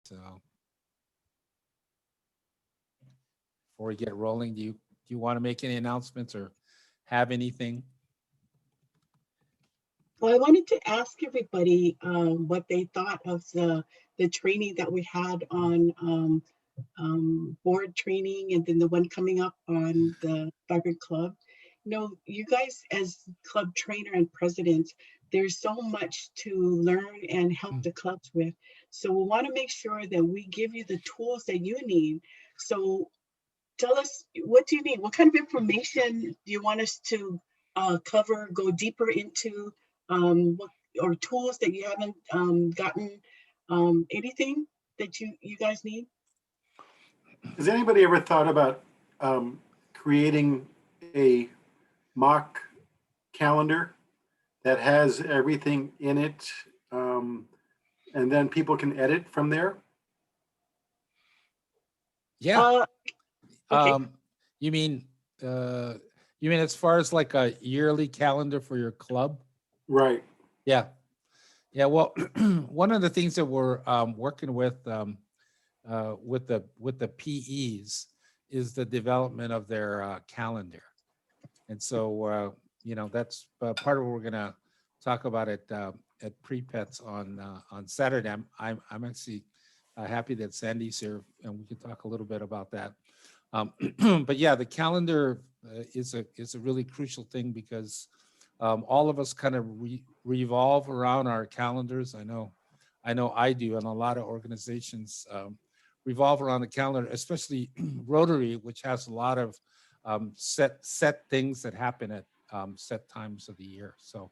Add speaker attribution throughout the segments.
Speaker 1: before we get rolling, do you want to make any announcements or have anything?
Speaker 2: Well, I wanted to ask everybody what they thought of the training that we had on board training, and then the one coming up on the Vibrant Club. You know, you guys as club trainer and president, there's so much to learn and help the clubs with. So we want to make sure that we give you the tools that you need. So tell us, what do you need? What kind of information do you want us to cover, go deeper into, what, or tools that you haven't gotten, anything that you guys need?
Speaker 3: Has anybody ever thought about creating a mock calendar that has everything in it, and then people can edit from there?
Speaker 1: Yeah.
Speaker 2: Okay.
Speaker 1: You mean as far as like a yearly calendar for your club?
Speaker 3: Right.
Speaker 1: Yeah. Yeah. Well, one of the things that we're working with the PEs is the development of their calendar. And so, that's part of what we're going to talk about at Pre-Pets on Saturday. I'm actually happy that Sandy's here, and we can talk a little bit about that. But yeah, the calendar is a really crucial thing because all of us kind of revolve around our calendars. I know I do, and a lot of organizations revolve around the calendar, especially Rotary, which has a lot of set things that happen at set times of the year. So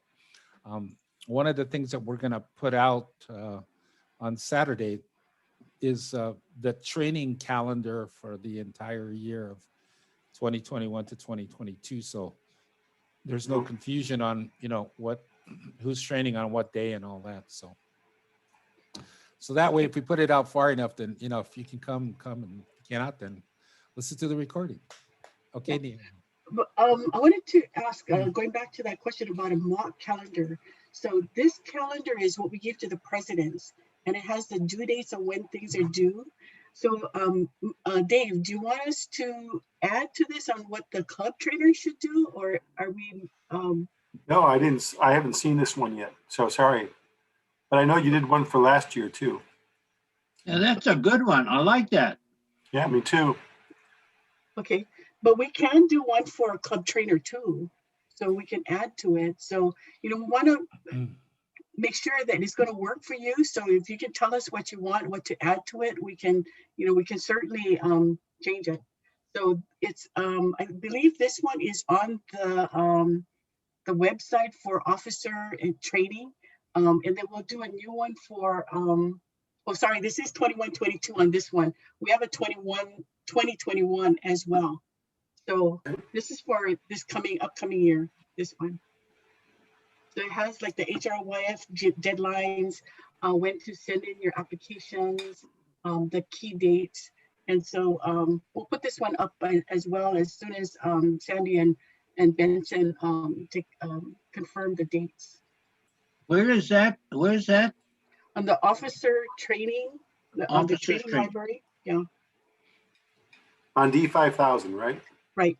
Speaker 1: one of the things that we're going to put out on Saturday is the training calendar for the entire year of 2021 to 2022. So there's no confusion on, who's training on what day and all that. So that way, if we put it out far enough, then, if you can come, and if you cannot, then listen to the recording. Okay, yeah. Nia.
Speaker 2: But, I wanted to ask, going back to that question about a mock calendar. So this calendar is what we give to the presidents, and it has the due dates of when things are due. So, Dave, do you want us to add to this on what the club trainers should do, or are we?
Speaker 3: No, I didn't. I haven't seen this one yet, so sorry. But I know you did one for last year too.
Speaker 4: Yeah, that's a good one. I like that.
Speaker 3: Yeah, me too.
Speaker 2: Okay, but we can do one for a club trainer too, so we can add to it. So, we want to make sure that it's going to work for you. So if you can tell us what you want, what to add to it, we can certainly change it. So it's, I believe this one is on the website for officer and training. And then we'll do a new one for, oh, sorry, this is 21-22 on this one. We have a 2021 as well. So this is for this upcoming year, this one. So it has like the HRYF deadlines, when to send in your applications, the key dates. And so we'll put this one up as well as soon as Sandy and Benson confirm the dates.
Speaker 4: Where is that? Where is that?
Speaker 2: On the officer training, on the training library. Yeah.
Speaker 3: On D5000, right?
Speaker 2: Right.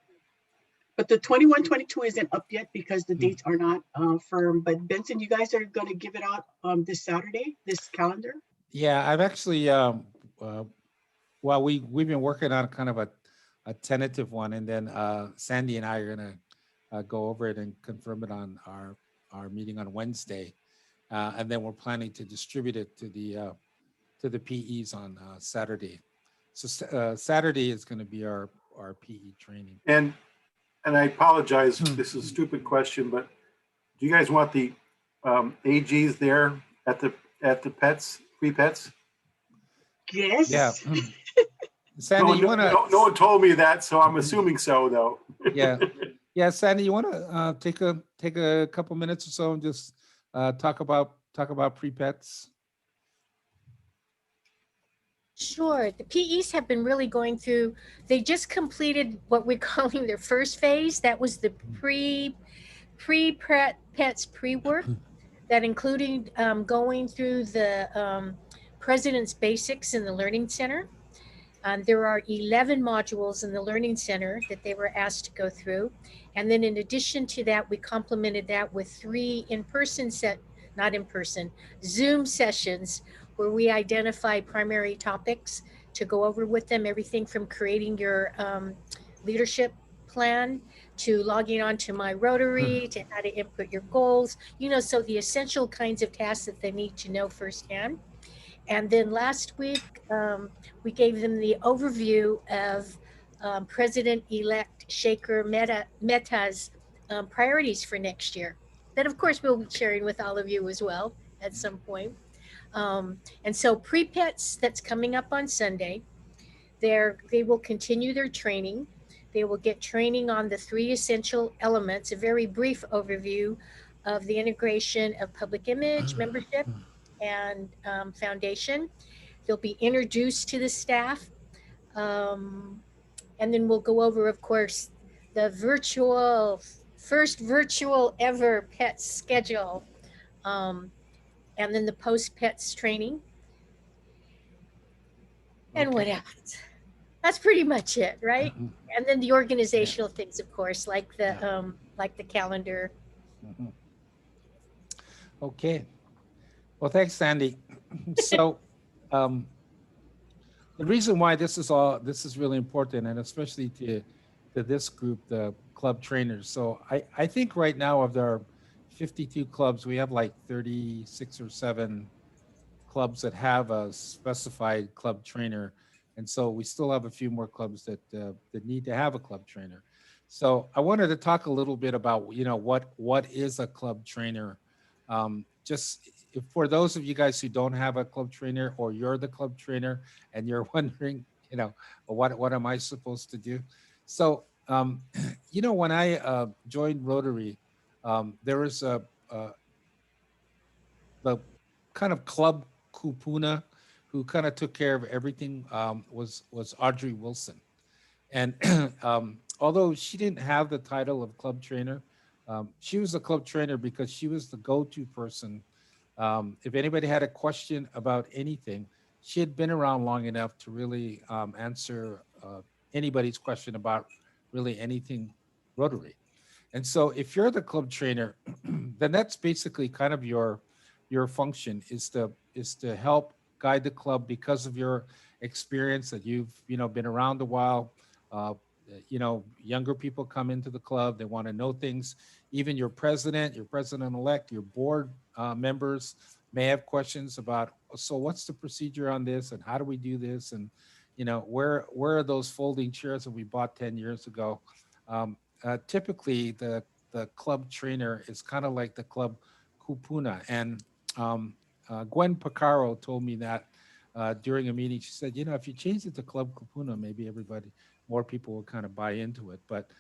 Speaker 2: But the 21-22 isn't up yet because the dates are not firm. But Benson, you guys are going to give it out this Saturday, this calendar?
Speaker 1: Yeah, I've actually, well, we've been working on kind of a tentative one, and then Sandy and I are going to go over it and confirm it on our meeting on Wednesday, and then we're planning to distribute it to the PEs on Saturday. So Saturday is going to be our PE training.
Speaker 3: And I apologize, this is a stupid question, but do you guys want the AGs there at the pets, Pre-Pets?
Speaker 2: Yes.
Speaker 1: Yeah. Sandy,
Speaker 3: no one told me that, so I'm assuming so, though.
Speaker 1: Yeah. Sandy, you want to take a couple minutes or so and just talk about Pre-Pets?
Speaker 5: Sure. The PEs have been really going through, they just completed what we're calling their first phase. That was the pre-pets pre-work that including going through the President's Basics in the Learning Center. There are 11 modules in the Learning Center that they were asked to go through. And then in addition to that, we complemented that with 3 in-person not in person, Zoom sessions where we identify primary topics to go over with them, everything from creating your leadership plan to logging on to my Rotary, to how to input your goals, so the essential kinds of tasks that they need to know firsthand. And then last week, we gave them the overview of President-elect Shaker Mehta's priorities for next year. That, of course, we'll be sharing with all of you as well at some point. And so pre-pets, that's coming up on Sunday. They will continue their training. They will get training on the 3 essential elements, a very brief overview of the integration of public image, membership, and foundation. They'll be introduced to the staff. And then we'll go over, of course, the first virtual ever pet schedule. And then the post pets training. And what else? That's pretty much it, right? And then the organizational things, of course, like the calendar.
Speaker 1: Mhm. Okay. Well, thanks, Sandy. So, the reason why this is really important, and especially to this group, the club trainers. So I think right now of our 52 clubs, we have like 36 or 7 clubs that have a specified club trainer, and so we still have a few more clubs that need to have a club trainer. So I wanted to talk a little bit about what is a club trainer. Just for those of you guys who don't have a club trainer, or you're the club trainer and you're wondering, what am I supposed to do? So when I joined Rotary, there was the kind of club kupuna who kind of took care of everything, was Audrey Wilson. And although she didn't have the title of club trainer, she was a club trainer because she was the go-to person. If anybody had a question about anything, she had been around long enough to really answer anybody's question about really anything Rotary. And so if you're the club trainer, then that's basically kind of your function, is to help guide the club because of your experience, that you've been around a while. Younger people come into the club, they want to know things. Even your president-elect, your board members may have questions about, so what's the procedure on this, and how do we do this, and where are those folding chairs that we bought 10 years ago? Typically, the club trainer is kind of like the club kupuna. And Gwen Picaro told me that during a meeting. She said, if you change it to club kupuna, maybe more people will kind of buy into it. But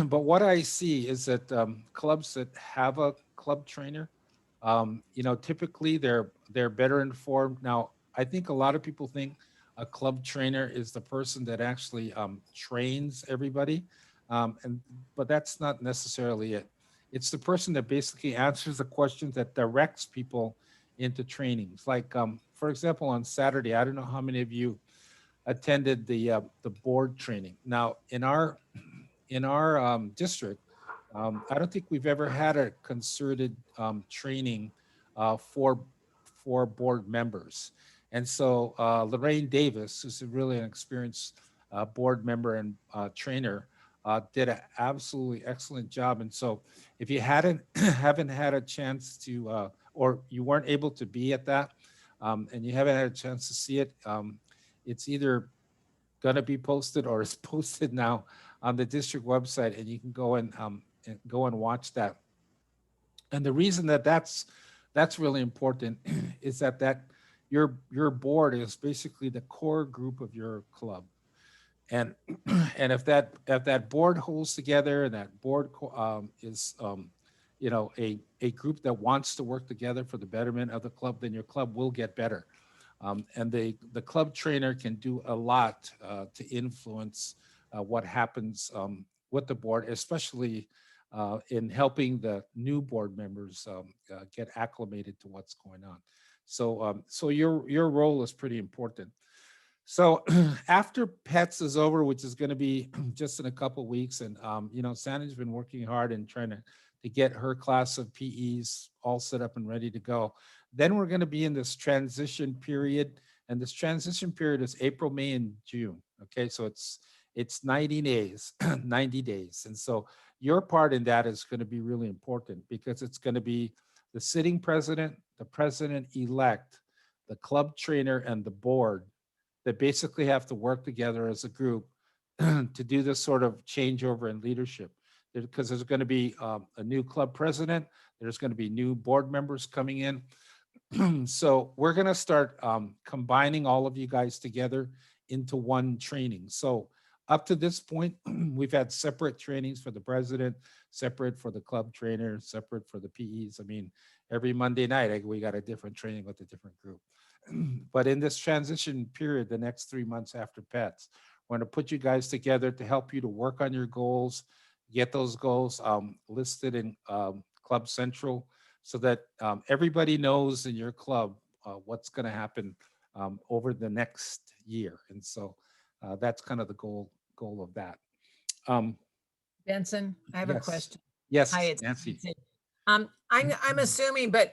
Speaker 1: but what I see is that clubs that have a club trainer, typically they're better informed. Now, I think a lot of people think a club trainer is the person that actually trains everybody, but that's not necessarily it. It's the person that basically answers the questions, that directs people into trainings. Like, for example, on Saturday, I don't know how many of you attended the board training. Now, in our district, I don't think we've ever had a concerted training for board members. And so Lorraine Davis, who's really an experienced board member and trainer, did an absolutely excellent job. And so if you haven't had a chance to, or you weren't able to be at that, and you haven't had a chance to see it, it's either going to be posted or is posted now on the district website, and you can go and watch that. And the reason that that's really important is that your board is basically the core group of your club. And and if that board holds together, and that board is a group that wants to work together for the betterment of the club, then your club will get better. And the club trainer can do a lot to influence what happens with the board, especially in helping the new board members get acclimated to what's going on. So your role is pretty important. So after pets is over, which is going to be just in a couple weeks, and Sandy's been working hard and trying to get her class of PEs all set up and ready to go. Then we're going to be in this transition period, and this transition period is April, May, and June. Okay, so it's 90 days, 90 days, and so your part in that is going to be really important because it's going to be the sitting president, the president-elect, the club trainer, and the board that basically have to work together as a group to do this sort of changeover in leadership. Because there's going to be a new club president, there's going to be new board members coming in. So we're going to start combining all of you guys together into one training. So up to this point, we've had separate trainings for the president, separate for the club trainer, separate for the PEs. I mean, every Monday night, we got a different training with a different group. But in this transition period, the next 3 months after pets, we're going to put you guys together to help you to work on your goals, get those goals listed in Club Central so that everybody knows in your club what's going to happen over the next year. And so that's kind of the goal of that.
Speaker 6: Benson, I have a
Speaker 1: Yes.
Speaker 6: question.
Speaker 1: Yes,
Speaker 6: Hi, it's
Speaker 1: Nancy.
Speaker 6: Nancy. I'm assuming, but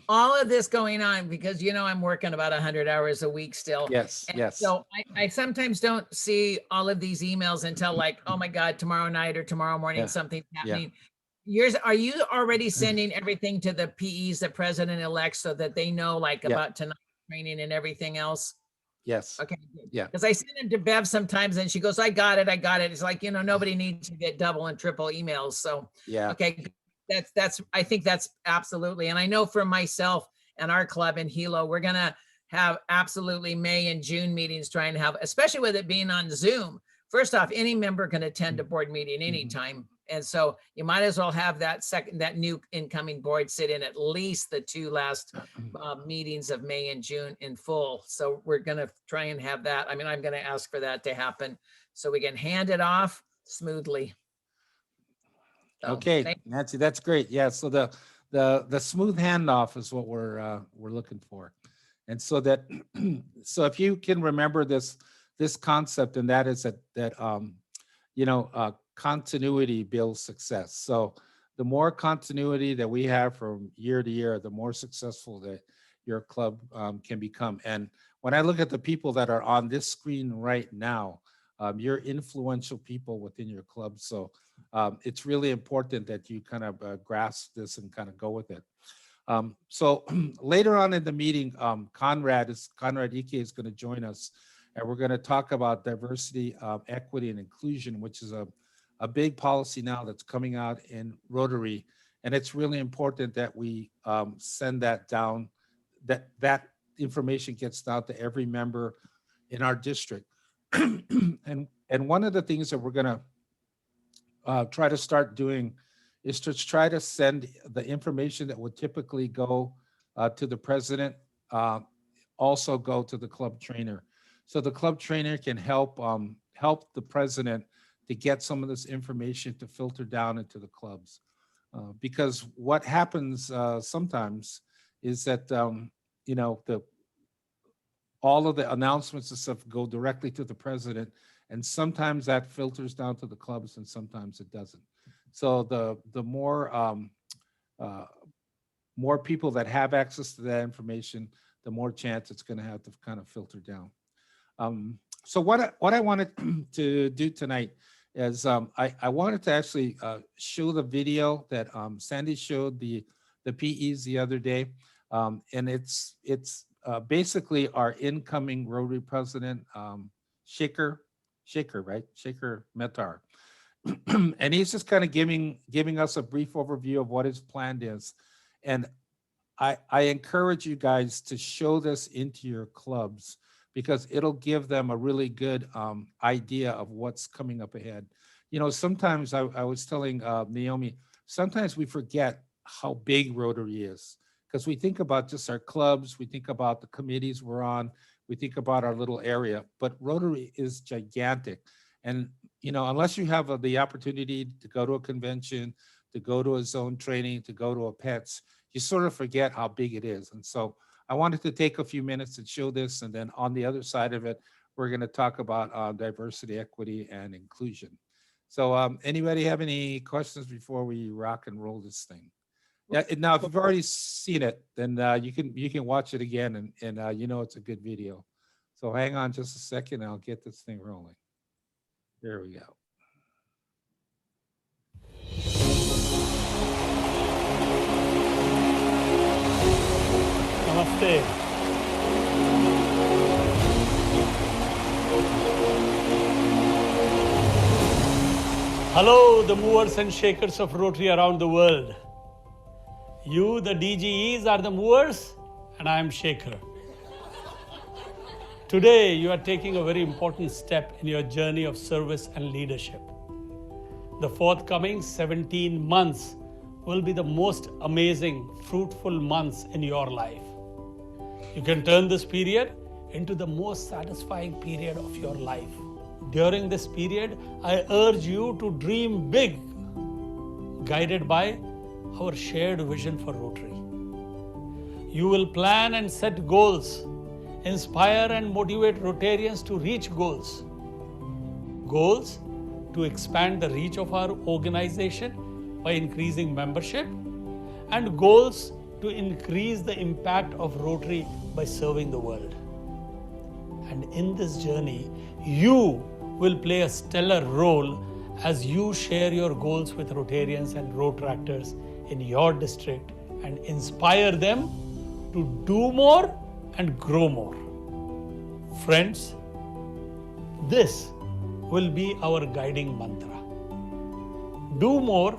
Speaker 6: all of this going on because I'm working about 100 hours a week still.
Speaker 1: Yes,
Speaker 6: And
Speaker 1: yes.
Speaker 6: So I sometimes don't see all of these emails until like, oh my God, tomorrow night or tomorrow morning,
Speaker 1: Yeah,
Speaker 6: something's happening. Are you already sending everything to the PEs, the president-elect, so that they know like
Speaker 1: Yeah.
Speaker 6: about tonight's training and everything else?
Speaker 1: Yes.
Speaker 6: Okay.
Speaker 1: Yeah.
Speaker 6: Because I send them to Bev sometimes and she goes, I got it. It's like, nobody needs to get double and triple emails. So,
Speaker 1: Yeah.
Speaker 6: okay, I think that's absolutely. And I know for myself and our club in Hilo, we're going to have absolutely May and June meetings trying to have, especially with it being on Zoom. First off, any member can attend a board meeting anytime. And so you might as well have that new incoming board sit in at least the 2 last meetings of May and June in full. So we're going to try and have that. I mean, I'm going to ask for that to happen so we can hand it off smoothly. So,
Speaker 1: Okay, Nancy, that's great. Yeah, so the smooth handoff is what we're looking for. And so that so if you can remember this concept, and that is that continuity builds success. So the more continuity that we have from year to year, the more successful that your club can become. And when I look at the people that are on this screen right now, you're influential people within your club. So it's really important that you kind of grasp this and kind of go with it. So later on in the meeting, Conrad Ike is going to join us, and we're going to talk about diversity, equity, and inclusion, which is a big policy now that's coming out in Rotary. And it's really important that we send that down, that information gets down to every member in our district. And one of the things that we're going to try to start doing is to try to send the information that would typically go to the president, also go to the club trainer. So the club trainer can help the president to get some of this information to filter down into the clubs. Because what happens sometimes is that, all of the announcements and stuff go directly to the president, and sometimes that filters down to the clubs and sometimes it doesn't. So the more people that have access to that information, the more chance it's going to have to kind of filter down. So what I wanted to do tonight is I wanted to actually show the video that Sandy showed the PEs the other day, and it's basically our incoming Rotary president, Shaker Metar. And he's just kind of giving us a brief overview of what his plan is. And I encourage you guys to show this into your clubs because it'll give them a really good idea of what's coming up ahead. Sometimes I was telling Naomi, sometimes we forget how big Rotary is because we think about just our clubs, we think about the committees we're on, we think about our little area, but Rotary is gigantic. And unless you have the opportunity to go to a convention, to go to a zone training, to go to a pets, you sort of forget how big it is. And so I wanted to take a few minutes and show this, and then on the other side of it, we're going to talk about diversity, equity, and inclusion. So anybody have any questions before we rock and roll this thing? Yeah. Now, if you've already seen it, then you can watch it again, and you know it's a good video. So hang on just a second, and I'll get this thing rolling. There we go.
Speaker 7: Namaste. Hello, the movers and shakers of Rotary around the world. You, the DGEs, are the movers, and I am shaker. Today, you are taking a very important step in your journey of service and leadership. The forthcoming 17 months will be the most amazing, fruitful months in your life. You can turn this period into the most satisfying period of your life. During this period, I urge you to dream big, guided by our shared vision for Rotary. You will plan and set goals, inspire and motivate Rotarians to reach goals. Goals to expand the reach of our organization by increasing membership, and goals to increase the impact of Rotary by serving the world. And in this journey, you will play a stellar role as you share your goals with Rotarians and Rotractors in your district and inspire them to do more and grow more. Friends, this will be our guiding mantra. Do more,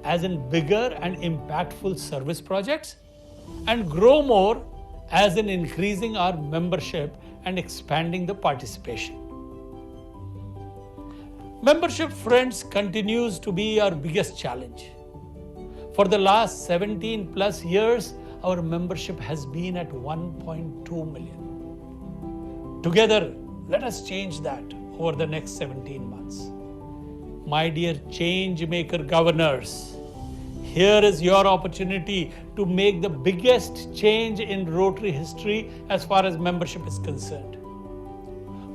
Speaker 7: as in bigger and impactful service projects, and grow more, as in increasing our membership and expanding the participation. Membership, friends, continues to be our biggest challenge. For the last 17 plus years, our membership has been at 1.2 million. Together, let us change that over the next 17 months. My dear change maker governors, here is your opportunity to make the biggest change in Rotary history as far as membership is concerned.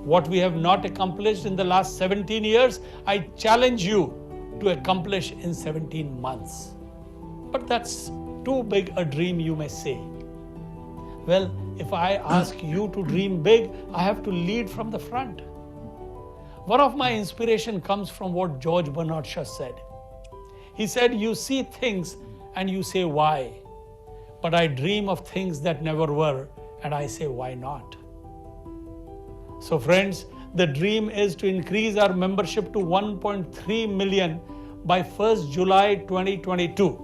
Speaker 7: What we have not accomplished in the last 17 years, I challenge you to accomplish in 17 months. But that's too big a dream, you may say. Well, if I ask you to dream big, I have to lead from the front. One of my inspiration comes from what George Bernard Shaw said. He said, you see things and you say why, but I dream of things that never were and I say why not. So friends, the dream is to increase our membership to 1.3 million by 1st July 2022.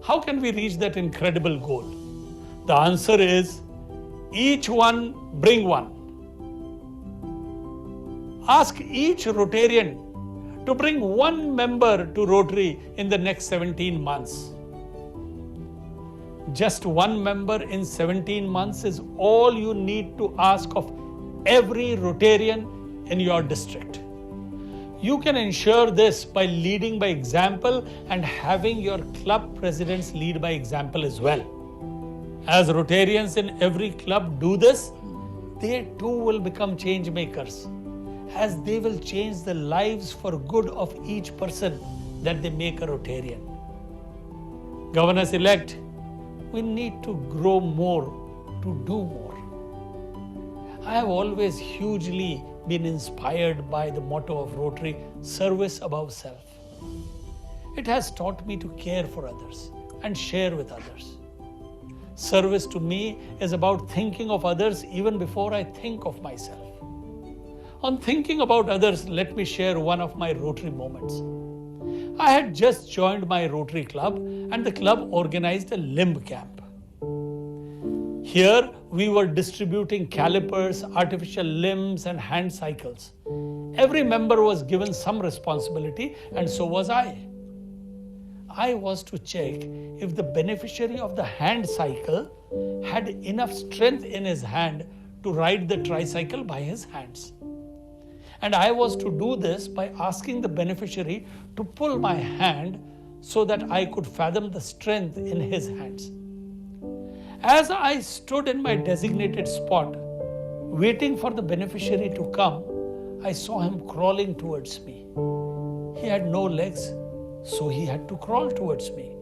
Speaker 7: How can we reach that incredible goal? The answer is, each one bring one. Ask each Rotarian to bring one member to Rotary in the next 17 months. Just one member in 17 months is all you need to ask of every Rotarian in your district. You can ensure this by leading by example and having your club presidents lead by example as well. As Rotarians in every club do this, they too will become change makers, as they will change the lives for good of each person that they make a Rotarian. Governors-elect, we need to grow more to do more. I have always hugely been inspired by the motto of Rotary, service above self. It has taught me to care for others and share with others. Service to me is about thinking of others even before I think of myself. On thinking about others, let me share one of my Rotary moments. I had just joined my Rotary club and the club organized a limb camp. Here, we were distributing calipers, artificial limbs, and hand cycles. Every member was given some responsibility, and so was I. I was to check if the beneficiary of the hand cycle had enough strength in his hand to ride the tricycle by his hands. And I was to do this by asking the beneficiary to pull my hand so that I could fathom the strength in his hands. As I stood in my designated spot, waiting for the beneficiary to come, I saw him crawling towards me. He had no legs, so he had to crawl towards me.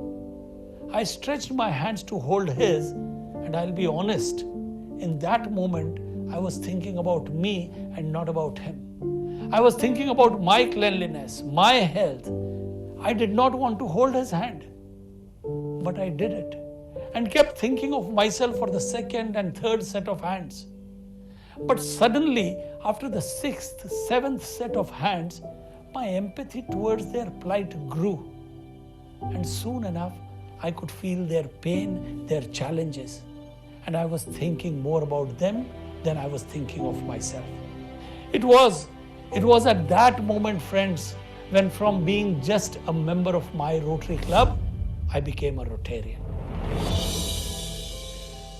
Speaker 7: I stretched my hands to hold his, and I'll be honest, in that moment, I was thinking about me and not about him. I was thinking about my cleanliness, my health. I did not want to hold his hand, but I did it and kept thinking of myself for the second and third set of hands. But suddenly, after the sixth, seventh set of hands, my empathy towards their plight grew. And soon enough, I could feel their pain, their challenges. And I was thinking more about them than I was thinking of myself. It was at that moment, friends, when from being just a member of my Rotary Club, I became a Rotarian.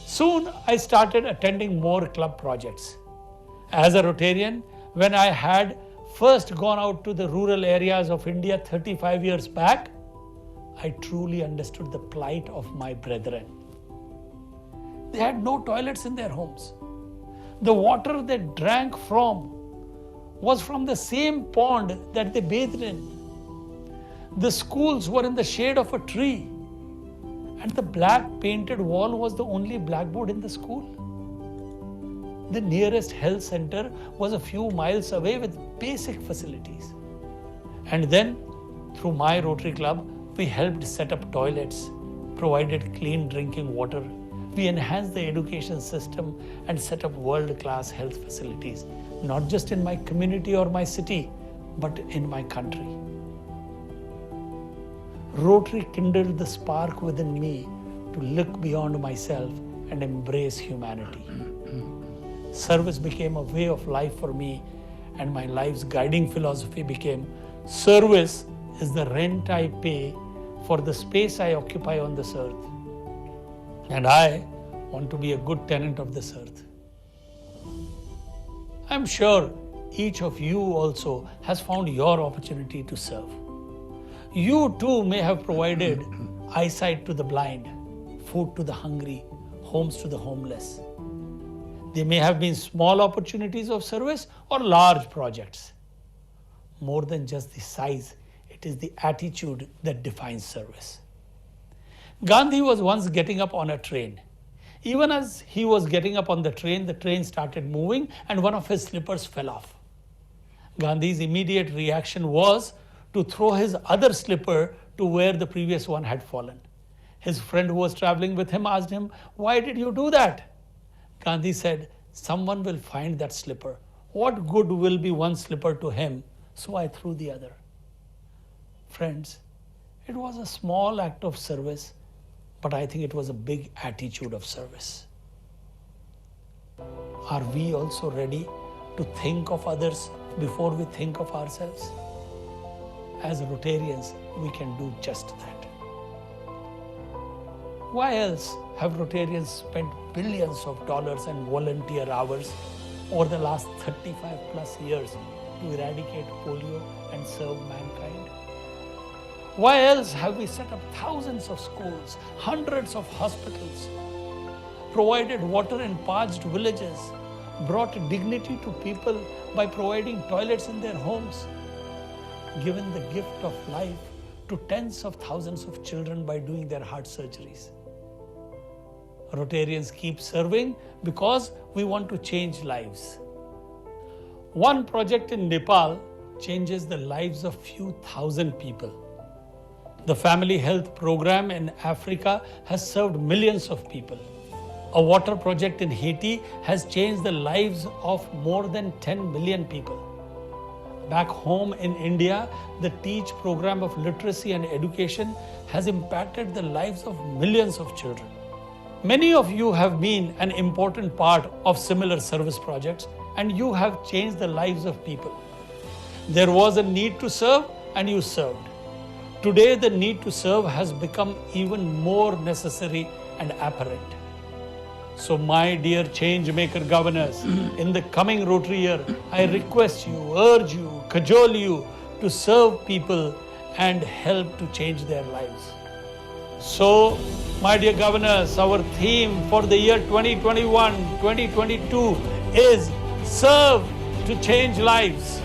Speaker 7: Soon I started attending more club projects. As a Rotarian, when I had first gone out to the rural areas of India 35 years back, I truly understood the plight of my brethren. They had no toilets in their homes. The water they drank from was from the same pond that they bathed in. The schools were in the shade of a tree, and the black painted wall was the only blackboard in the school. The nearest health center was a few miles away with basic facilities. And then, through my Rotary Club, we helped set up toilets, provided clean drinking water. We enhanced the education system and set up world-class health facilities, not just in my community or my city, but in my country. Rotary kindled the spark within me to look beyond myself and embrace humanity. Service became a way of life for me, and my life's guiding philosophy became: service is the rent I pay for the space I occupy on this earth. And I want to be a good tenant of this earth. I'm sure each of you also has found your opportunity to serve. You too may have provided eyesight to the blind, food to the hungry, homes to the homeless. They may have been small opportunities of service or large projects. More than just the size, it is the attitude that defines service. Gandhi was once getting up on a train. Even as he was getting up on the train started moving and one of his slippers fell off. Gandhi's immediate reaction was to throw his other slipper to where the previous one had fallen. His friend who was traveling with him asked him, "Why did you do that?" Gandhi said, "Someone will find that slipper. What good will be one slipper to him? So I threw the other." Friends, it was a small act of service, but I think it was a big attitude of service. Are we also ready to think of others before we think of ourselves? As Rotarians, we can do just that. Why else have Rotarians spent billions of dollars and volunteer hours over the last 35 plus years to eradicate polio and serve mankind? Why else have we set up thousands of schools, hundreds of hospitals, provided water in parched villages, brought dignity to people by providing toilets in their homes, given the gift of life to tens of thousands of children by doing their heart surgeries? Rotarians keep serving because we want to change lives. One project in Nepal changes the lives of few thousand people. The family health program in Africa has served millions of people. A water project in Haiti has changed the lives of more than 10 million people. Back home in India, the TEACH program of literacy and education has impacted the lives of millions of children. Many of you have been an important part of similar service projects, and you have changed the lives of people. There was a need to serve, and you served. Today, the need to serve has become even more necessary and apparent. So, my dear change-maker governors, in the coming Rotary year, I request you, urge you, cajole you to serve people and help to change their lives. So, my dear governors, our theme for the year 2021-2022 is Serve to Change Lives.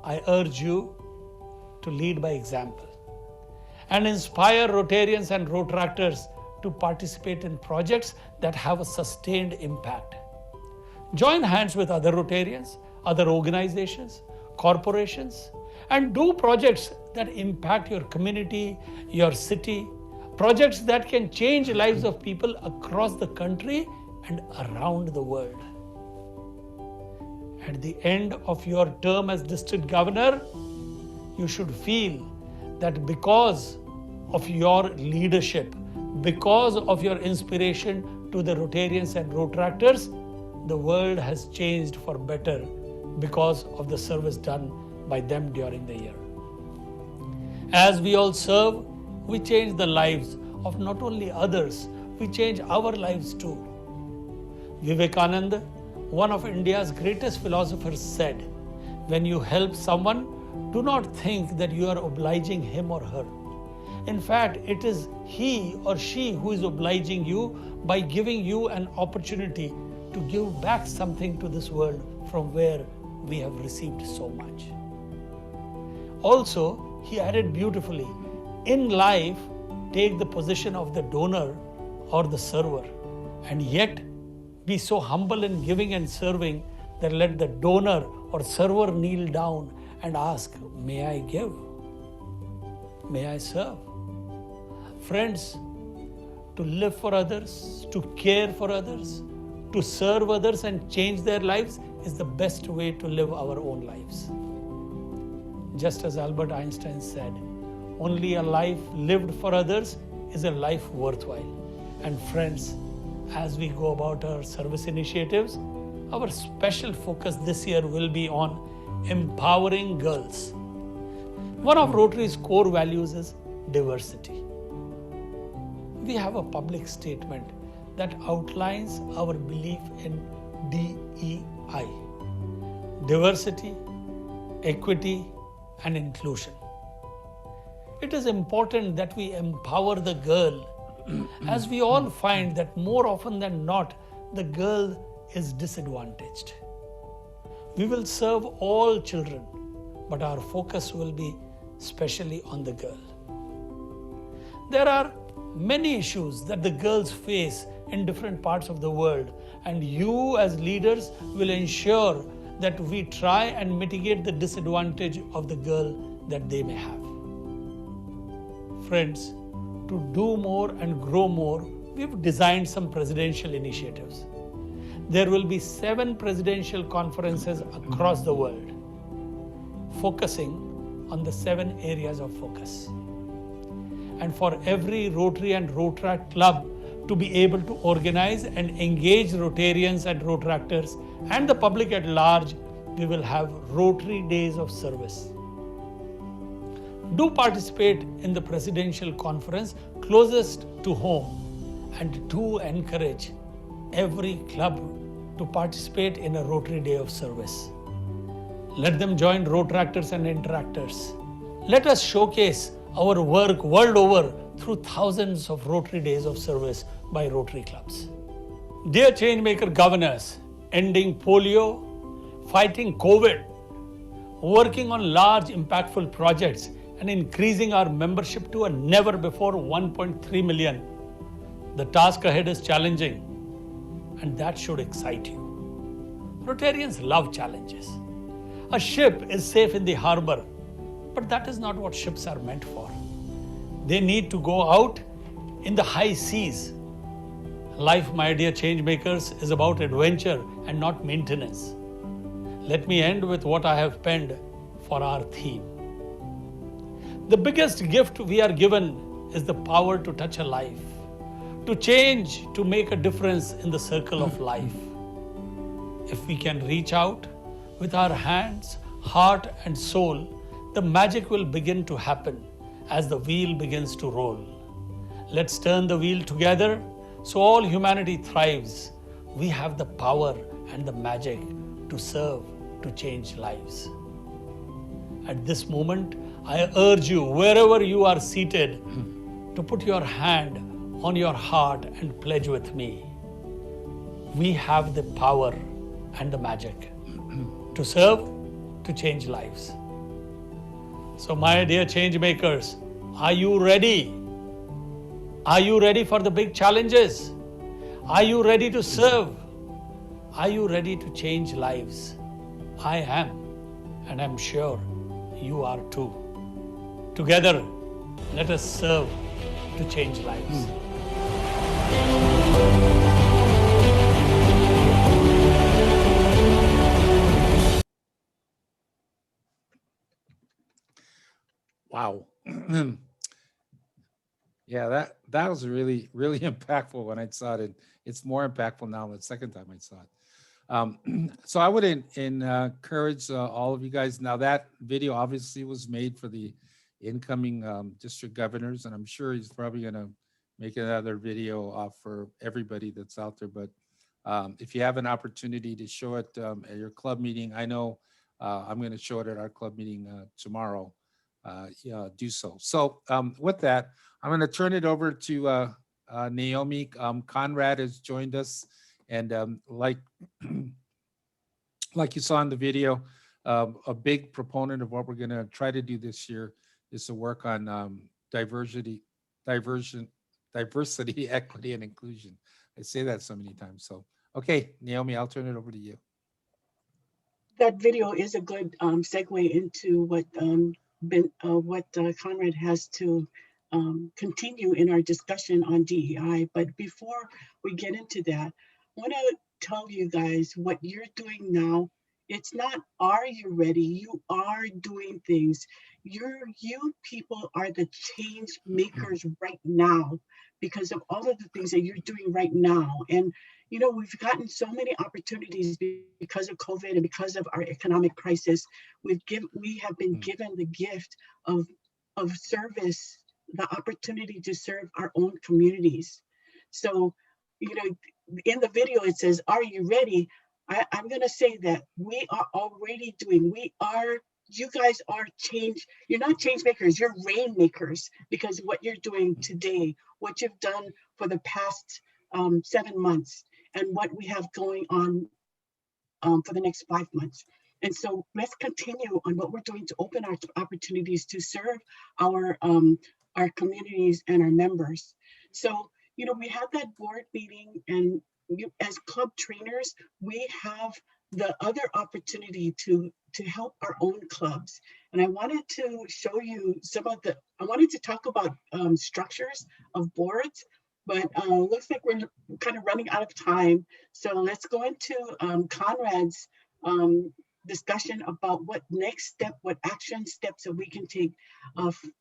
Speaker 7: I urge you to lead by example and inspire Rotarians and Rotractors to participate in projects that have a sustained impact. Join hands with other Rotarians, other organizations, corporations, and do projects that impact your community, your city, projects that can change lives of people across the country and around the world. At the end of your term as district governor, you should feel that because of your leadership, because of your inspiration to the Rotarians and Rotractors, the world has changed for better because of the service done by them during the year. As we all serve, we change the lives of not only others, we change our lives too. Vivekananda, one of India's greatest philosophers, said, "When you help someone, do not think that you are obliging him or her. In fact, it is he or she who is obliging you by giving you an opportunity to give back something to this world from where we have received so much." Also, he added beautifully, in life, take the position of the donor or the server, and yet be so humble in giving and serving that let the donor or server kneel down and ask, "May I give? May I serve?" Friends, to live for others, to care for others, to serve others and change their lives is the best way to live our own lives. Just as Albert Einstein said, only a life lived for others is a life worthwhile. And friends, as we go about our service initiatives, our special focus this year will be on empowering girls. One of Rotary's core values is diversity. We have a public statement that outlines our belief in DEI: diversity, equity, and inclusion. It is important that we empower the girl, as we all find that more often than not, the girl is disadvantaged. We will serve all children, but our focus will be specially on the girl. There are many issues that the girls face in different parts of the world, and you as leaders will ensure that we try and mitigate the disadvantage of the girl that they may have. Friends, to do more and grow more, we've designed some presidential initiatives. There will be 7 presidential conferences across the world, focusing on the 7 areas of focus. And for every Rotary and Rotract club to be able to organize and engage Rotarians and Rotractors and the public at large, we will have Rotary Days of Service. Do participate in the presidential conference closest to home, and do encourage every club to participate in a Rotary Day of Service. Let them join Rotractors and Interactors. Let us showcase our work world over through thousands of Rotary Days of Service by Rotary clubs. Dear Changemaker governors, ending polio, fighting COVID, working on large impactful projects, and increasing our membership to a never before 1.3 million. The task ahead is challenging, and that should excite you. Rotarians love challenges. A ship is safe in the harbor, but that is not what ships are meant for. They need to go out in the high seas. Life, my dear changemakers, is about adventure and not maintenance. Let me end with what I have penned for our theme. The biggest gift we are given is the power to touch a life, to change, to make a difference in the circle of life. If we can reach out with our hands, heart, and soul, the magic will begin to happen as the wheel begins to roll. Let's turn the wheel together so all humanity thrives. We have the power and the magic to serve, to change lives. At this moment, I urge you, wherever you are seated, to put your hand on your heart and pledge with me. We have the power and the magic to serve, to change lives. So, my dear change makers, are you ready? Are you ready for the big challenges? Are you ready to serve? Are you ready to change lives? I am, and I'm sure you are too. Together, let us serve to change lives.
Speaker 1: Wow. Yeah, that was really, really impactful when I saw it. And it's more impactful now the second time I saw it. So I would encourage all of you guys. Now that video obviously was made for the incoming district governors, and I'm sure he's probably going to make another video for everybody that's out there. But if you have an opportunity to show it at your club meeting, I know I'm going to show it at our club meeting tomorrow. Yeah, do so. So with that, I'm going to turn it over to Naomi. Conrad has joined us, and like you saw in the video, a big proponent of what we're going to try to do this year is to work on diversity, equity, and inclusion. I say that so many times. So, okay, Naomi, I'll turn it over to you.
Speaker 2: That video is a good segue into what Conrad has to continue in our discussion on DEI. But before we get into that, I want to tell you guys what you're doing now. It's not, are you ready? You are doing things. You people are the change makers right now because of all of the things that you're doing right now. And you know, we've gotten so many opportunities because of COVID and because of our economic crisis. We have been given the gift of service, the opportunity to serve our own communities. So, you know, in the video it says, "Are you ready?" I'm going to say that we are already doing. You guys are change. You're not change makers. You're rain makers because what you're doing today, what you've done for the past 7 months, and what we have going on for the next 5 months. And so let's continue on what we're doing to open our opportunities to serve our communities and our members. So, you know, we have that board meeting, and as club trainers, we have the other opportunity to help our own clubs. And I wanted to show you I wanted to talk about structures of boards, but looks like we're kind of running out of time. So let's go into Conrad's discussion about what action steps that we can take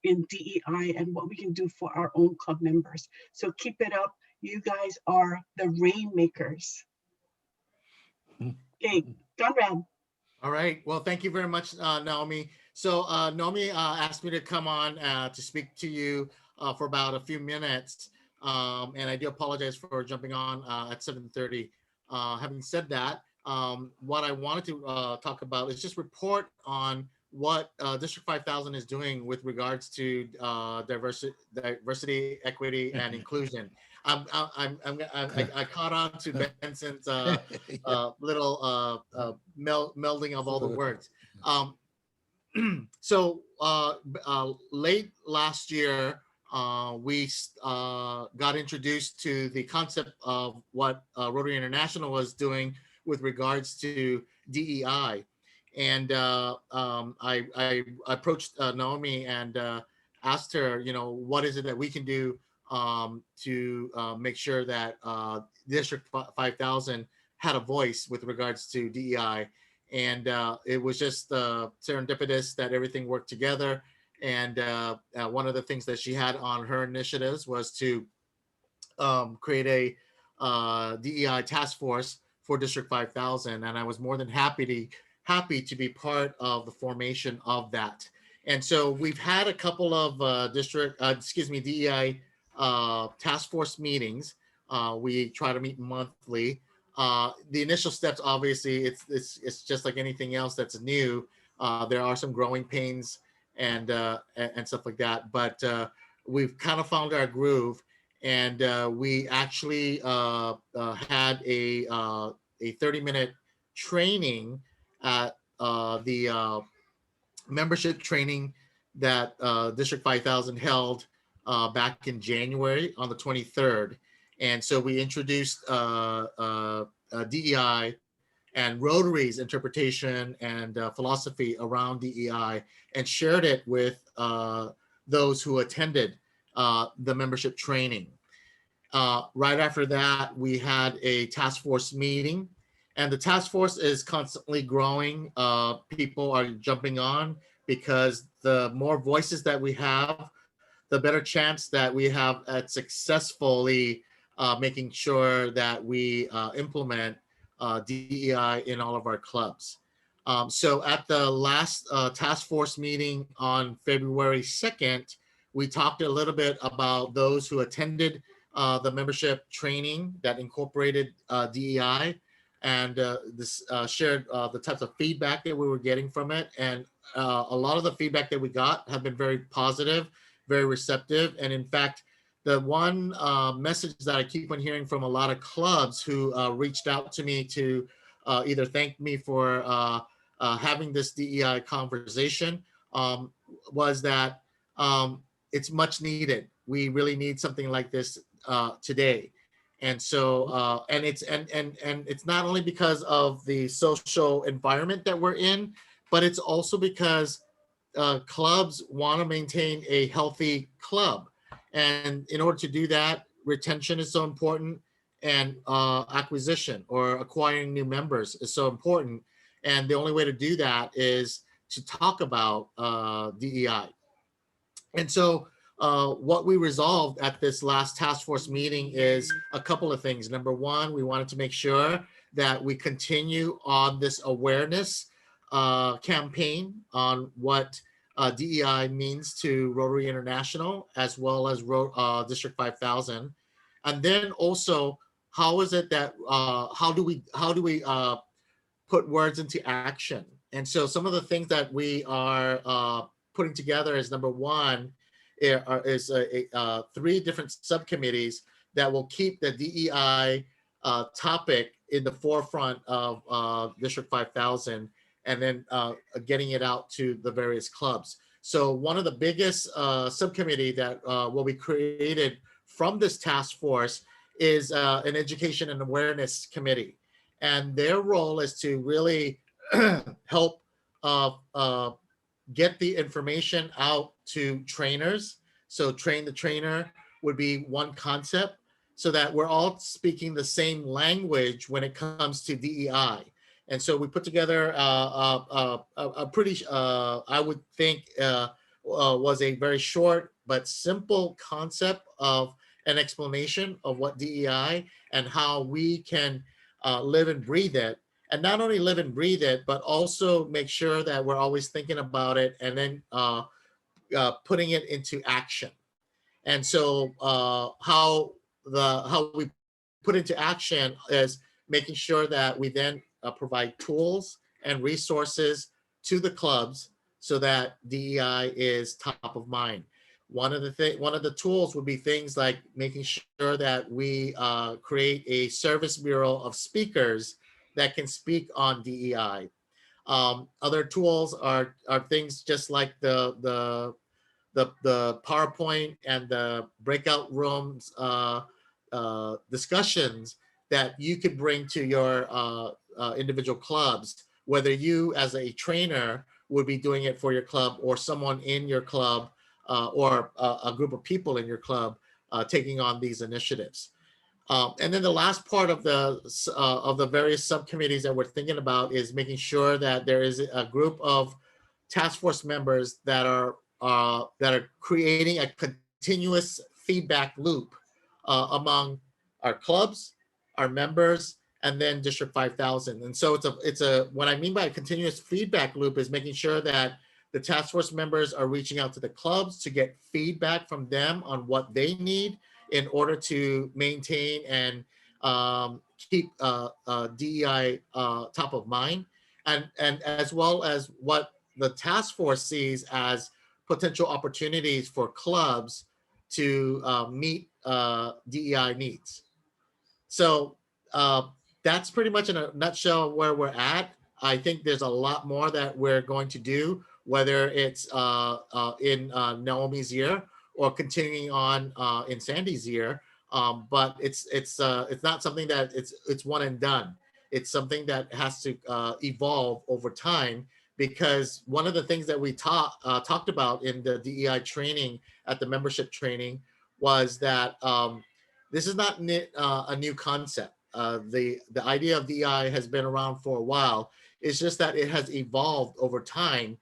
Speaker 2: in DEI and what we can do for our own club members. So keep it up. You guys are the rainmakers. Okay, Conrad.
Speaker 8: All right. Well, thank you very much, Naomi. So Naomi asked me to come on to speak to you for about a few minutes. And I do apologize for jumping on at 7:30. Having said that, what I wanted to talk about is just report on what District 5000 is doing with regards to diversity, equity, and inclusion. I caught on to Benson's little melding of all the words. So late last year, we got introduced to the concept of what Rotary International was doing with regards to DEI. And I approached Naomi and asked her, you know, what is it that we can do to make sure that District 5000 had a voice with regards to DEI. And it was just serendipitous that everything worked together. And one of the things that she had on her initiatives was to create a DEI task force for District 5000. And I was more than happy to be part of the formation of that. And so we've had a couple of DEI task force meetings. We try to meet monthly. The initial steps, obviously, it's just like anything else that's new. There are some growing pains and stuff like that, but we've kind of found our groove, and we actually had a 30-minute training at the membership training that District 5000 held back in January on the 23rd. And so we introduced DEI and Rotary's interpretation and philosophy around DEI, and shared it with those who attended the membership training. Right after that, we had a task force meeting, and the task force is constantly growing. People are jumping on, because the more voices that we have, the better chance that we have at successfully making sure that we implement DEI in all of our clubs. So at the last task force meeting on February 2nd, we talked a little bit about those who attended the membership training that incorporated DEI, and this shared the types of feedback that we were getting from it. And a lot of the feedback that we got have been very positive, very receptive. And in fact, the one message that I keep on hearing from a lot of clubs who reached out to me to either thank me for having this DEI conversation was that it's much needed. We really need something like this today. And so, and it's not only because of the social environment that we're in, but it's also because clubs want to maintain a healthy club. And in order to do that, retention is so important, and acquisition or acquiring new members is so important. And the only way to do that is to talk about DEI. And so what we resolved at this last task force meeting is a couple of things. Number one, we wanted to make sure that we continue on this awareness campaign on what DEI means to Rotary International, as well as District 5000. And then also, how is it that, how do we put words into action? And so some of the things that we are putting together is, number one, is 3 different subcommittees that will keep the DEI topic in the forefront of District 5000, and then getting it out to the various clubs. So one of the biggest subcommittee that will be created from this task force is an education and awareness committee. And their role is to really help get the information out to trainers. So train the trainer would be one concept, so that we're all speaking the same language when it comes to DEI. And so we put together a pretty, I would think, was a very short but simple concept of an explanation of what DEI and how we can live and breathe it. And not only live and breathe it, but also make sure that we're always thinking about it, and then putting it into action. And so how we put into action is making sure that we then provide tools and resources to the clubs so that DEI is top of mind. One of the tools would be things like making sure that we create a service bureau of speakers that can speak on DEI. Other tools are things just like the PowerPoint and the breakout rooms discussions that you could bring to your individual clubs, whether you as a trainer would be doing it for your club, or someone in your club, or a group of people in your club taking on these initiatives. And then the last part of the various subcommittees that we're thinking about is making sure that there is a group of task force members that are creating a continuous feedback loop among our clubs, our members, and then District 5000. And so it's a what I mean by a continuous feedback loop is making sure that the task force members are reaching out to the clubs to get feedback from them on what they need in order to maintain and keep DEI top of mind, and as well as what the task force sees as potential opportunities for clubs to meet DEI needs. So that's pretty much in a nutshell where we're at. I think there's a lot more that we're going to do, whether it's in Naomi's year or continuing on in Sandy's year. But it's not something that it's one and done. It's something that has to evolve over time, because one of the things that we talked about in the DEI training at the membership training was that this is not a new concept. The idea of DEI has been around for a while. It's just that it has evolved over time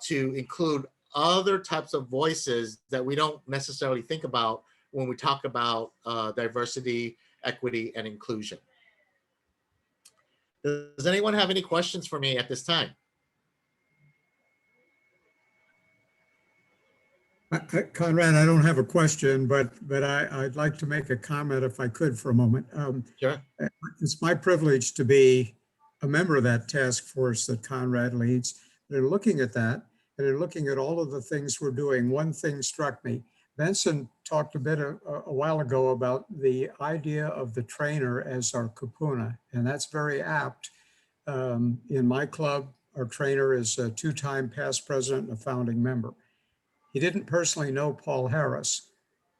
Speaker 8: to include other types of voices that we don't necessarily think about when we talk about diversity, equity, and inclusion. Does anyone have any questions for me at this time?
Speaker 9: Conrad, I don't have a question, but I'd like to make a comment if I could for a moment.
Speaker 8: Sure.
Speaker 9: It's my privilege to be a member of that task force that Conrad leads. And in looking at that, and in looking at all of the things we're doing, one thing struck me. Benson talked a bit a while ago about the idea of the trainer as our kapuna, and that's very apt. In my club, our trainer is a two-time past president and a founding member. He didn't personally know Paul Harris,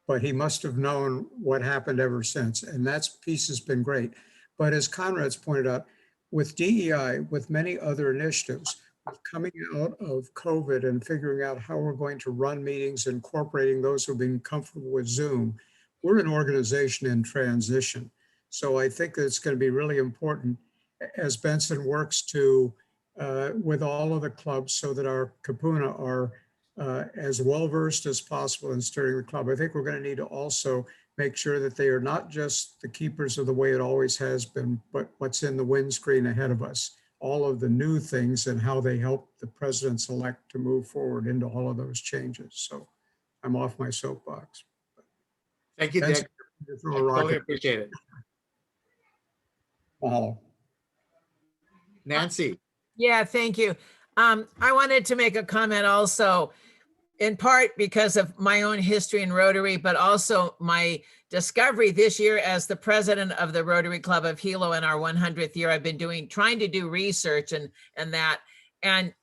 Speaker 9: but he must have known what happened ever since. And that piece has been great. But as Conrad's pointed out, with DEI, with many other initiatives, with coming out of COVID and figuring out how we're going to run meetings, incorporating those who've been comfortable with Zoom, we're an organization in transition. So I think that it's going to be really important as Benson works to, with all of the clubs, so that our kapuna are as well-versed as possible in steering the club. I think we're going to need to also make sure that they are not just the keepers of the way it always has been, but what's in the windscreen ahead of us, all of the new things and how they help the presidents-elect to move forward into all of those changes. So I'm off my soapbox.
Speaker 8: Thank you, Dick. I totally appreciate it.
Speaker 9: Mahalo.
Speaker 8: Nancy.
Speaker 6: Yeah, thank you. I wanted to make a comment also, in part because of my own history in Rotary, but also my discovery this year as the president of the Rotary Club of Hilo in our 100th year. I've been trying to do research and that. And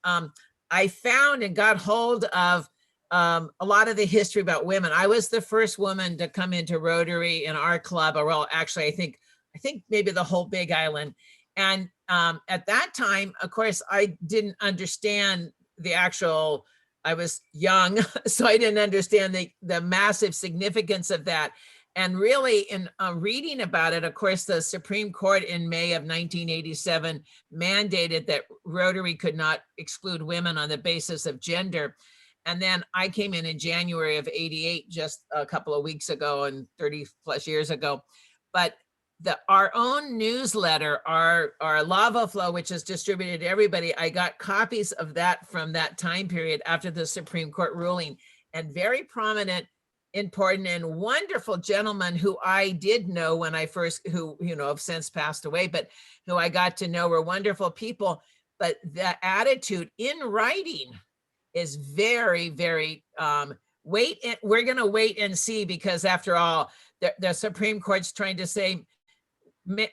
Speaker 6: I found and got hold of a lot of the history about women. I was the first woman to come into Rotary in our club, or well, actually, I think maybe the whole Big Island. And at that time, of course, I didn't understand I was young, so I didn't understand the massive significance of that. And really in reading about it, of course, the Supreme Court in May of 1987 mandated that Rotary could not exclude women on the basis of gender. And then I came in January of 88, just a couple of weeks ago and 30 plus years ago. But our own newsletter, our Lava Flow, which is distributed to everybody, I got copies of that from that time period after the Supreme Court ruling, and very prominent, important, and wonderful gentlemen who I did know when I first, who, have since passed away, but who I got to know were wonderful people. But the attitude in writing is very, very, we're going to wait and see, because after all, the Supreme Court's trying to say,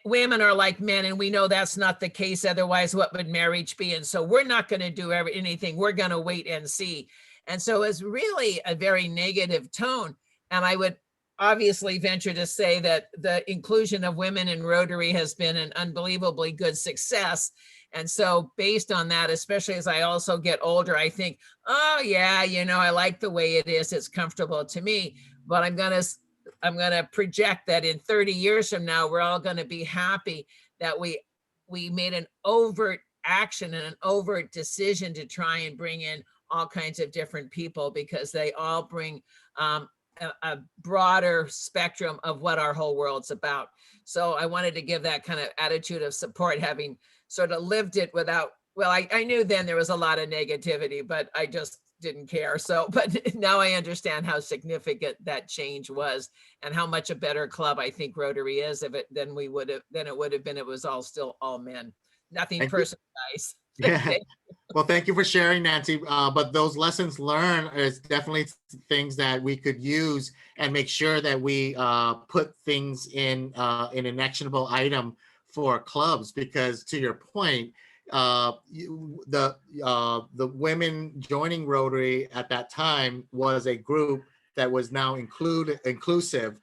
Speaker 6: women are like men, and we know that's not the case. Otherwise, what would marriage be? And so we're not going to do anything. We're going to wait and see. And so it's really a very negative tone. And I would obviously venture to say that the inclusion of women in Rotary has been an unbelievably good success. And so based on that, especially as I also get older, I think, oh yeah, I like the way it is. It's comfortable to me. But I'm going to project that in 30 years from now, we're all going to be happy that we made an overt action and an overt decision to try and bring in all kinds of different people, because they all bring a broader spectrum of what our whole world's about. So I wanted to give that kind of attitude of support, having sort of lived it without, well, I knew then there was a lot of negativity, but I just didn't care. So, but now I understand how significant that change was and how much a better club I think Rotary is than it would have been. It was still all men. Nothing
Speaker 8: Thank you.
Speaker 6: personal, guys.
Speaker 8: Yeah. Well, thank you for sharing, Nancy. But those lessons learned is definitely things that we could use and make sure that we put things in an actionable item for clubs. Because to your point, the women joining Rotary at that time was a group that was now inclusive.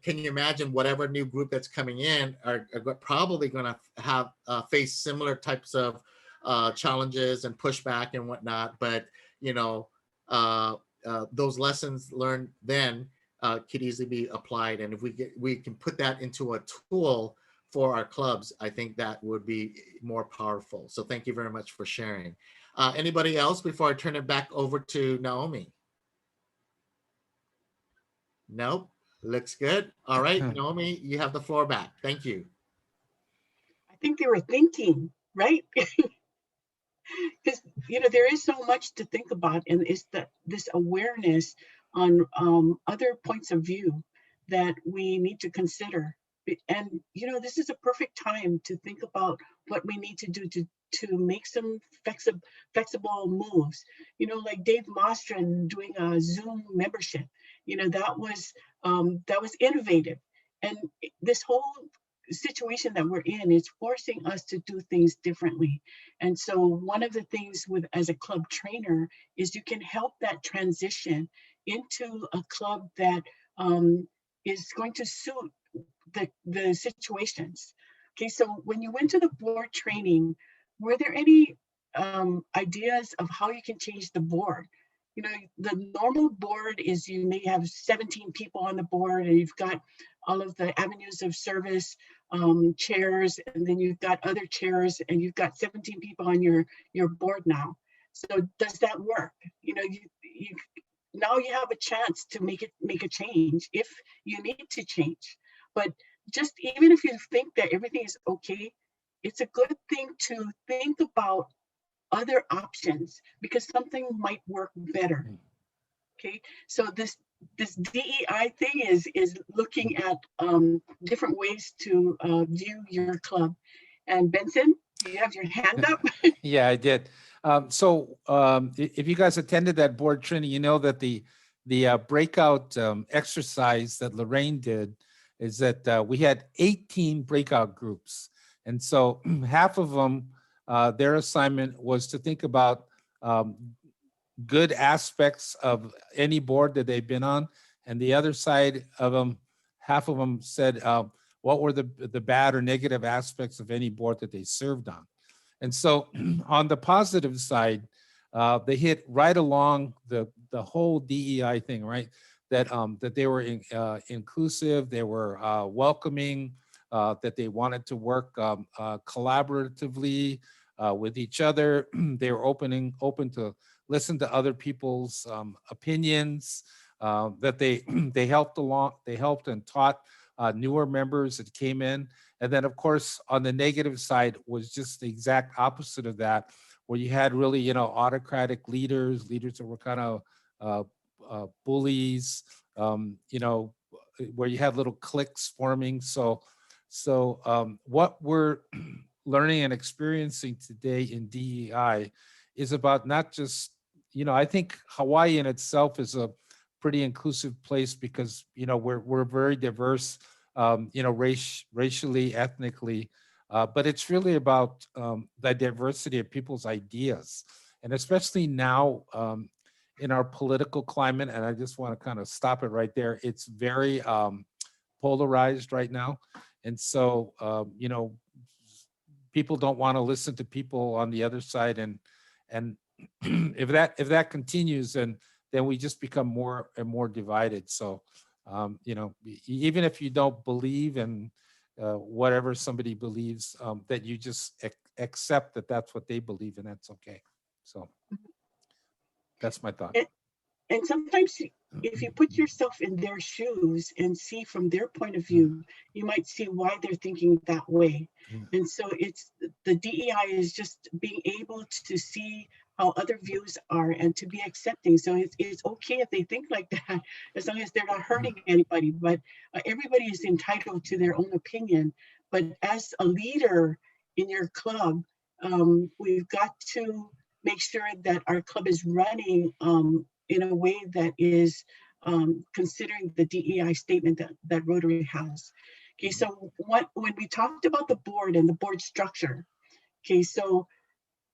Speaker 8: Can you imagine whatever new group that's coming in are probably going to have face similar types of challenges and pushback and whatnot, but those lessons learned then could easily be applied, and if we can put that into a tool for our clubs, I think that would be more powerful. So thank you very much for sharing. Anybody else before I turn it back over to Naomi? Nope. Looks good. All right, Naomi, you have the floor back. Thank you.
Speaker 2: I think they were thinking, right? Because there is so much to think about, and it's this awareness on other points of view that we need to consider. And this is a perfect time to think about what we need to do to make some flexible moves. Like Dave Mostrin doing a Zoom membership. That was innovative, and this whole situation that we're in is forcing us to do things differently. And so one of the things as a club trainer is you can help that transition into a club that is going to suit the situations. Okay, so when you went to the board training, were there any ideas of how you can change the board? The normal board is you may have 17 people on the board, and you've got all of the avenues of service chairs, and then you've got other chairs, and you've got 17 people on your board now. So does that work? Now you have a chance to make a change if you need to change. But just even if you think that everything is okay, it's a good thing to think about other options because something might work better. Okay, so this DEI thing is looking at different ways to view your club. And Benson, you have your hand up.
Speaker 1: Yeah, I did. If you guys attended that board training, you know that the breakout exercise that Lorraine did is that we had 18 breakout groups. And so half of them, their assignment was to think about good aspects of any board that they've been on. And the other side of them, half of them said, what were the bad or negative aspects of any board that they served on. And so on the positive side, they hit right along the whole DEI thing, right? That they were inclusive, they were welcoming, that they wanted to work collaboratively with each other. They were open to listen to other people's opinions, that they helped and taught newer members that came in. And then of course, on the negative side was just the exact opposite of that, where you had really, autocratic leaders that were kind of bullies, where you had little cliques forming. So what we're learning and experiencing today in DEI is about not just, I think Hawaii in itself is a pretty inclusive place because, we're very diverse, racially, ethnically, but it's really about the diversity of people's ideas. And especially now in our political climate, and I just want to kind of stop it right there, it's very polarized right now. And so, people don't want to listen to people on the other side. And if that continues, then we just become more and more divided. So, even if you don't believe in whatever somebody believes, that you just accept that that's what they believe, and that's okay. So that's my thought.
Speaker 2: And sometimes if you put yourself in their shoes and see from their point of view, you might see why they're thinking that way. And so it's the DEI is just being able to see how other views are and to be accepting. So it's okay if they think like that, as long as they're not hurting anybody. But everybody is entitled to their own opinion. But as a leader in your club, we've got to make sure that our club is running in a way that is considering the DEI statement that Rotary has. Okay, so when we talked about the board and the board structure, okay, so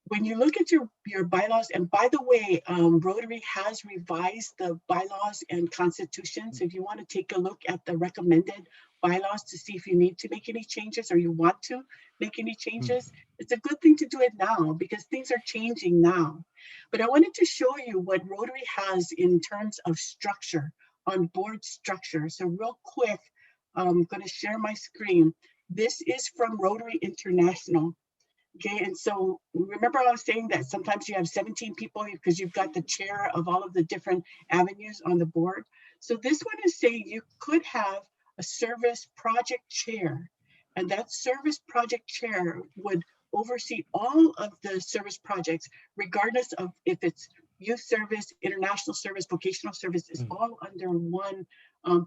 Speaker 2: when you look at your bylaws, and by the way, Rotary has revised the bylaws and constitution. So if you want to take a look at the recommended bylaws to see if you need to make any changes or you want to make any changes, it's a good thing to do it now because things are changing now. But I wanted to show you what Rotary has in terms of structure, on board structure. So real quick, I'm going to share my screen. This is from Rotary International. Okay, and so remember I was saying that sometimes you have 17 people because you've got the chair of all of the different avenues on the board. So this one is saying you could have a service project chair, and that service project chair would oversee all of the service projects, regardless of if it's youth service, international service, vocational service, is all under one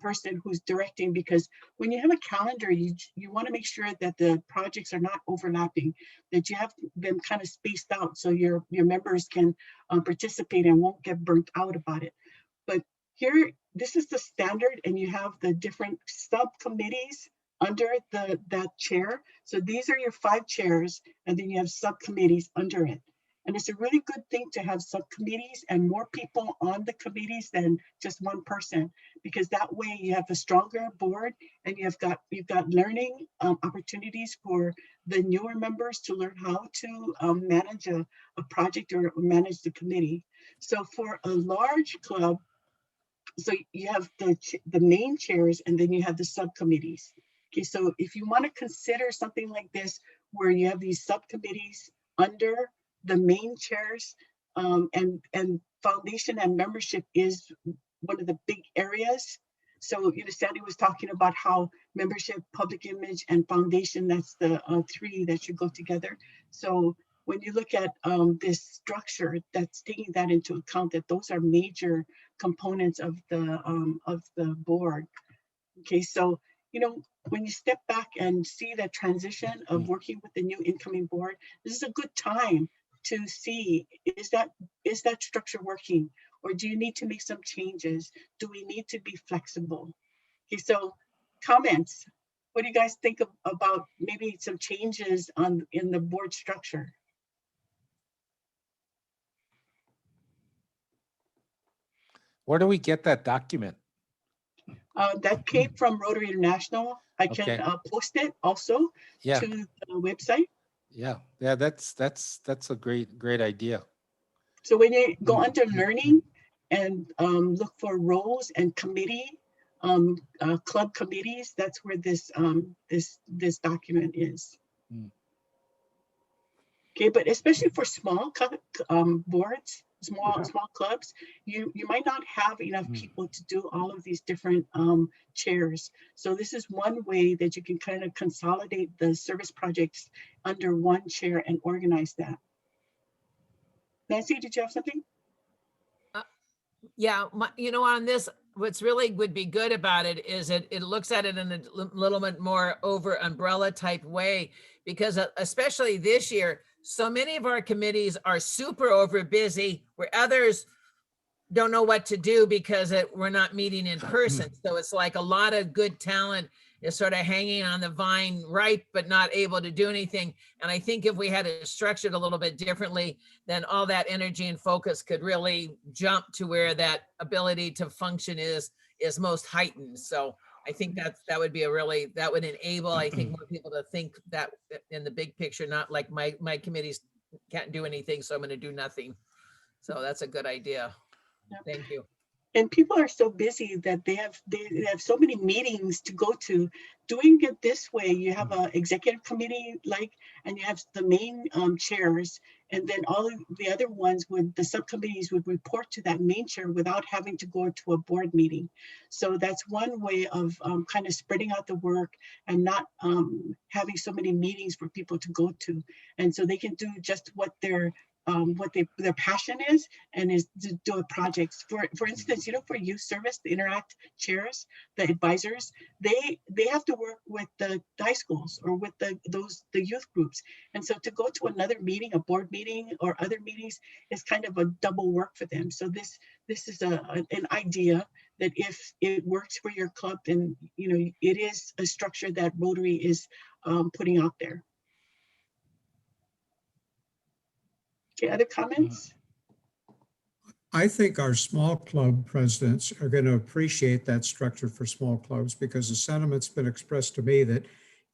Speaker 2: person who's directing, because when you have a calendar, you want to make sure that the projects are not overlapping, that you have them kind of spaced out so your members can participate and won't get burnt out about it. But here, this is the standard, and you have the different subcommittees under that chair. So these are your 5 chairs, and then you have subcommittees under it. And it's a really good thing to have subcommittees and more people on the committees than just one person, because that way you have a stronger board, and you've got learning opportunities for the newer members to learn how to manage a project or manage the committee. So for a large club, so you have the main chairs, and then you have the subcommittees. Okay, so if you want to consider something like this, where you have these subcommittees under the main chairs, and foundation and membership is one of the big areas. So, Sandy was talking about how membership, public image, and foundation, that's the 3 that should go together. So when you look at this structure, that's taking that into account, that those are major components of the board. Okay, so when you step back and see the transition of working with the new incoming board, this is a good time to see, is that structure working, or do you need to make some changes? Do we need to be flexible? Okay, so comments. What do you guys think about maybe some changes in the board structure?
Speaker 1: Where do we get that document?
Speaker 2: That came from Rotary International. I can
Speaker 1: Okay.
Speaker 2: post it also
Speaker 1: Yeah,
Speaker 2: to the website.
Speaker 1: yeah, that's a great idea.
Speaker 2: So when you go under learning and look for roles and committee, club committees, that's where this document is. Okay, but especially for small boards, small clubs, you might not have enough people to do all of these different chairs. So this is one way that you can kind of consolidate the service projects under one chair and organize that. Nancy, did you have something?
Speaker 6: Yeah, on this, what's really would be good about it is it looks at it in a little bit more over umbrella type way, because especially this year, so many of our committees are super over busy, where others don't know what to do because we're not meeting in person. So it's like a lot of good talent is sort of hanging on the vine, right, but not able to do anything. And I think if we had it structured a little bit differently, then all that energy and focus could really jump to where that ability to function is most heightened. So I think that would be that would enable, I think, more people to think that in the big picture, not like my committees can't do anything, so I'm going to do nothing. So that's a good idea. Thank you.
Speaker 2: And people are so busy that they have so many meetings to go to. Doing it this way, you have an executive committee, and you have the main chairs, and then all of the other ones the subcommittees would report to that main chair without having to go to a board meeting. So that's one way of kind of spreading out the work and not having so many meetings for people to go to. And so they can do just what they're what their passion is, and is to do projects. For instance, for youth service, the Interact chairs, the advisors, they have to work with the high schools or with the youth groups. And so to go to another meeting, a board meeting or other meetings, is kind of a double work for them. So this is an idea that if it works for your club, then it is a structure that Rotary is putting out there. Okay, other comments?
Speaker 9: I think our small club presidents are going to appreciate that structure for small clubs, because the sentiment's been expressed to me that,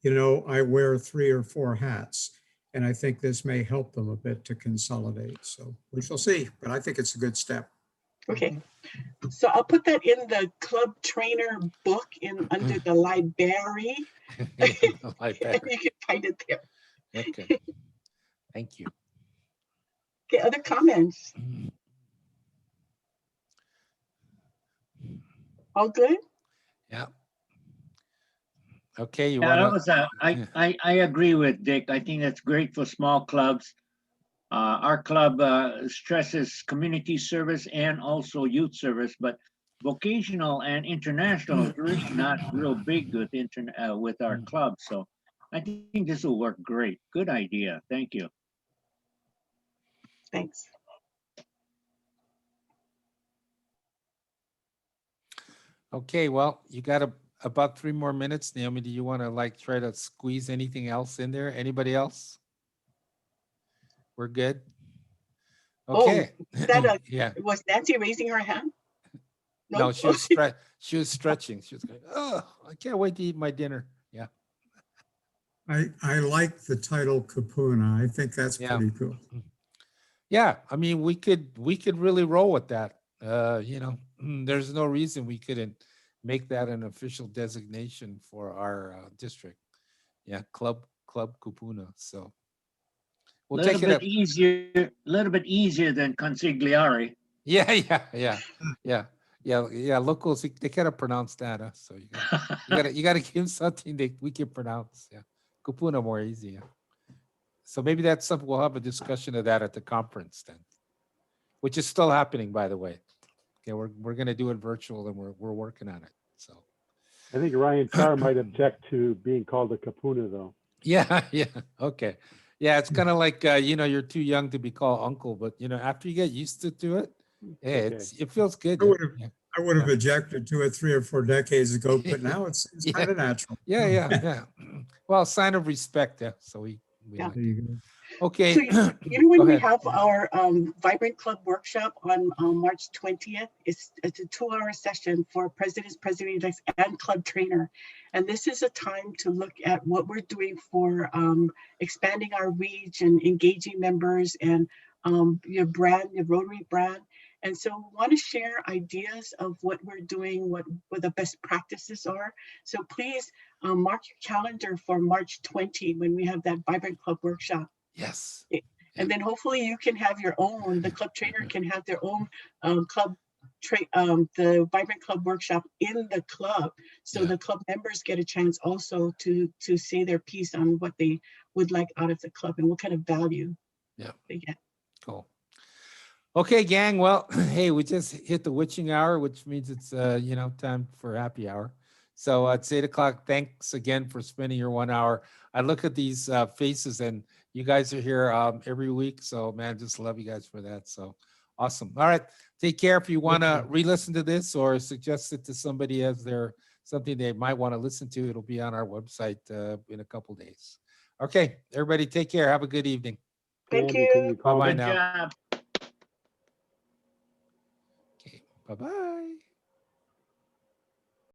Speaker 9: I wear 3 or 4 hats, and I think this may help them a bit to consolidate. So we shall see, but I think it's a good step.
Speaker 2: Okay, so I'll put that in the club trainer book under the library. And you can find it there.
Speaker 1: Okay. Thank you.
Speaker 2: Okay, other comments? All good?
Speaker 1: Yeah. Okay, you
Speaker 4: Yeah, that
Speaker 1: want
Speaker 4: was
Speaker 1: to?
Speaker 4: I agree with Dick. I think that's great for small clubs. Our club stresses community service and also youth service, but vocational and international is really not real big with our club. So I think this will work great. Good idea. Thank you.
Speaker 2: Thanks.
Speaker 1: Okay, well, you got about 3 more minutes. Naomi, do you want to try to squeeze anything else in there? Anybody else? We're good. Okay.
Speaker 2: Oh,
Speaker 1: yeah.
Speaker 2: Was Nancy raising her hand?
Speaker 1: No, she was she was stretching. She was going, oh, I can't wait to eat my dinner. Yeah.
Speaker 9: I like the title Kapuna. I think that's pretty cool.
Speaker 1: Yeah, I mean, we could really roll with that. There's no reason we couldn't make that an official designation for our district. Yeah, Club Kupuna. So we'll take it up.
Speaker 4: A little bit easier than consigliere.
Speaker 1: Yeah. Locals, they gotta pronounce that. So you gotta give something that we can pronounce. Yeah, Kupuna more easy. Yeah. So maybe that's something we'll have a discussion of that at the conference then, which is still happening, by the way. Okay, we're gonna do it virtual, and we're working on it. So
Speaker 10: I think Ryan Carr might object to being called a Kapuna, though.
Speaker 1: yeah, okay, yeah. It's kind of like you're too young to be called uncle, but after you get used to it, hey,
Speaker 10: Okay.
Speaker 1: it feels good.
Speaker 9: I would have objected to it 3 or 4 decades ago, but now it's kind of natural.
Speaker 1: Yeah. Well, sign of respect. Yeah. So we
Speaker 2: Yeah.
Speaker 1: like
Speaker 9: There
Speaker 1: it.
Speaker 9: you go.
Speaker 1: Okay.
Speaker 2: So when we have our Vibrant Club workshop on March 20th, it's a 2-hour session for presidents, president-elects, and club trainer. And this is a time to look at what we're doing for expanding our reach and engaging members and your brand, your Rotary brand. And so we want to share ideas of what we're doing, what the best practices are. So please mark your calendar for March 20 when we have that Vibrant Club workshop.
Speaker 1: Yes.
Speaker 2: And then hopefully you can have your own, the club trainer can have their own the Vibrant Club workshop in the club. So the club members get a chance also to say their piece on what they would like out of the club and what kind of value they get.
Speaker 1: Cool. Okay, gang. Well, hey, we just hit the witching hour, which means it's time for happy hour. So it's 8:00. Thanks again for spending your 1 hour. I look at these faces, and you guys are here every week. So man, just love you guys for that. So awesome. All right, take care. If you want to re-listen to this or suggest it to somebody as something they might want to listen to, it'll be on our website in a couple days. Okay, everybody, take care. Have a good evening.
Speaker 2: Thank
Speaker 10: Andy, can
Speaker 2: you.
Speaker 10: you call
Speaker 1: Bye-bye
Speaker 10: them?
Speaker 1: now.
Speaker 4: Good job.
Speaker 1: Okay, bye-bye.